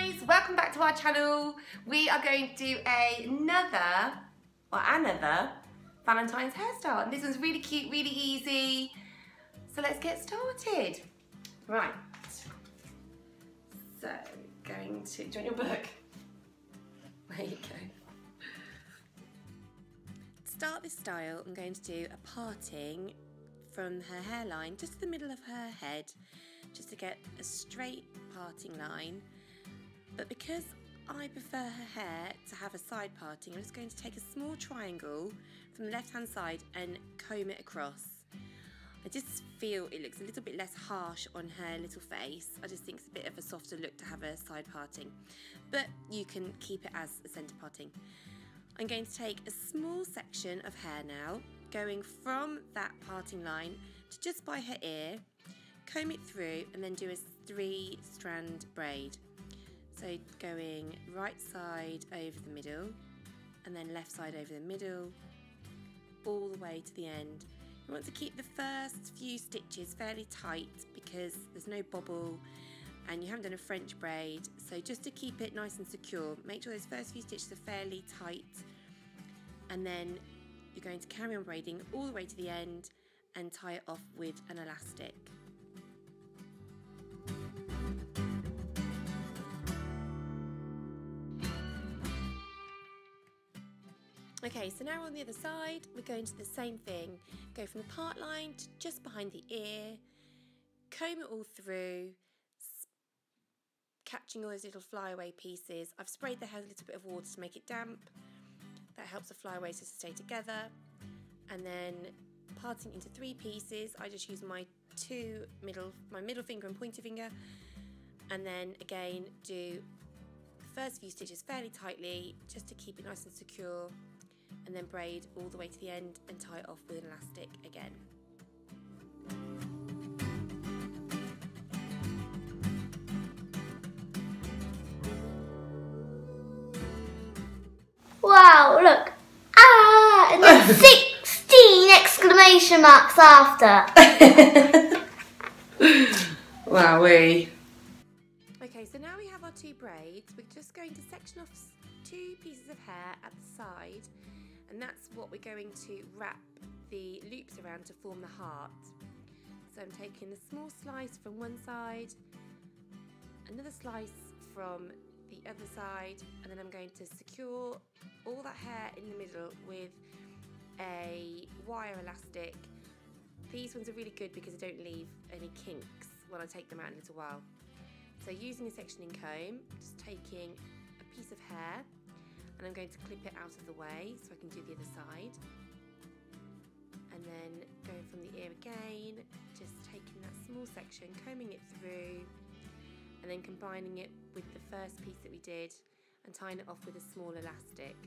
guys, welcome back to our channel. We are going to do another Valentine's hairstyle, and this one's really cute, really easy. So let's get started. Right, so going to, do you want your book? There you go. To start this style, I'm going to do a parting from her hairline, just to the middle of her head, just to get a straight parting line. But because I prefer her hair to have a side parting, I'm just going to take a small triangle from the left hand side and comb it across. I just feel it looks a little bit less harsh on her little face. I just think it's a bit of a softer look to have a side parting, but you can keep it as a centre parting. I'm going to take a small section of hair now, going from that parting line to just by her ear, comb it through and then do a 3-strand braid. So going right side over the middle and then left side over the middle, all the way to the end. You want to keep the first few stitches fairly tight because there's no bobble and you haven't done a French braid. So just to keep it nice and secure, make sure those first few stitches are fairly tight, and then you're going to carry on braiding all the way to the end and tie it off with an elastic. Okay, so now on the other side, we're going to do the same thing. Go from the part line to just behind the ear, comb it all through, catching all those little flyaway pieces. I've sprayed the hair with a little bit of water to make it damp. That helps the flyaways to stay together. And then parting into 3 pieces, I just use my middle finger and pointer finger. And then again, do the first few stitches fairly tightly, just to keep it nice and secure. And then braid all the way to the end and tie it off with an elastic again. Wow, look. Ah, and then 16 exclamation marks after. Wowee. Okay, so now we have our 2 braids. We're just going to section off 2 pieces of hair at the side, and that's what we're going to wrap the loops around to form the heart. So I'm taking a small slice from one side, another slice from the other side, and then I'm going to secure all that hair in the middle with a wire elastic. These ones are really good because they don't leave any kinks when I take them out in a little while. So using a sectioning comb, just taking a piece of hair, and I'm going to clip it out of the way so I can do the other side. And then going from the ear again, just taking that small section, combing it through, and then combining it with the first piece that we did and tying it off with a small elastic.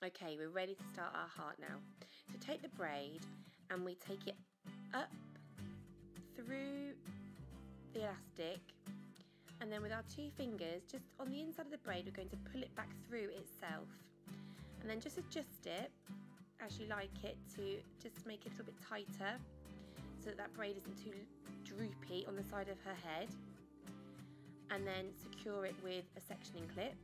Okay, we're ready to start our heart now. So take the braid and we take it up through the elastic, and then with our 2 fingers, just on the inside of the braid, we're going to pull it back through itself, and then just adjust it as you like it to just make it a little bit tighter so that braid isn't too droopy on the side of her head, and then secure it with a sectioning clip.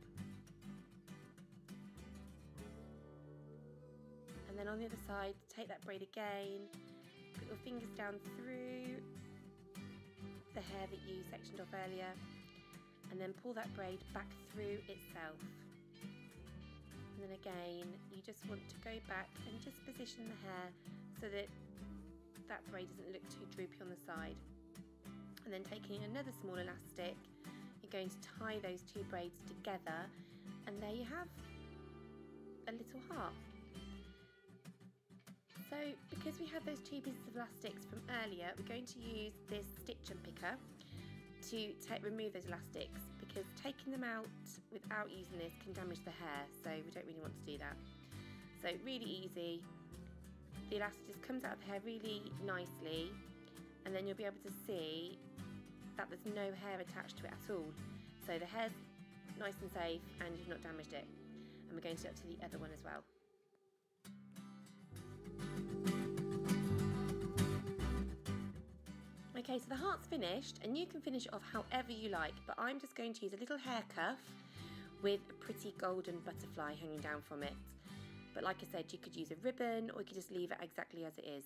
And then on the other side, take that braid again, put your fingers down through the hair that you sectioned off earlier, and then pull that braid back through itself. And then again, you just want to go back and just position the hair so that that braid doesn't look too droopy on the side. And then taking another small elastic, you're going to tie those 2 braids together, and there you have a little heart. So because we have those 2 pieces of elastics from earlier, we're going to use this stitch unpicker to remove those elastics, because taking them out without using this can damage the hair, so we don't really want to do that. So really easy. The elastic just comes out of the hair really nicely, and then you'll be able to see that there's no hair attached to it at all. So the hair's nice and safe and you've not damaged it. And we're going to do it to the other one as well. Okay, so the heart's finished, and you can finish it off however you like, but I'm just going to use a little hair cuff with a pretty golden butterfly hanging down from it. But like I said, you could use a ribbon or you could just leave it exactly as it is.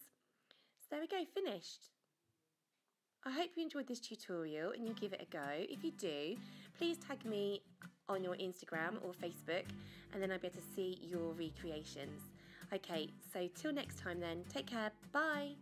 So there we go, finished. I hope you enjoyed this tutorial and you give it a go. If you do, please tag me on your Instagram or Facebook, and then I'll be able to see your recreations. Okay, so till next time then, take care, bye.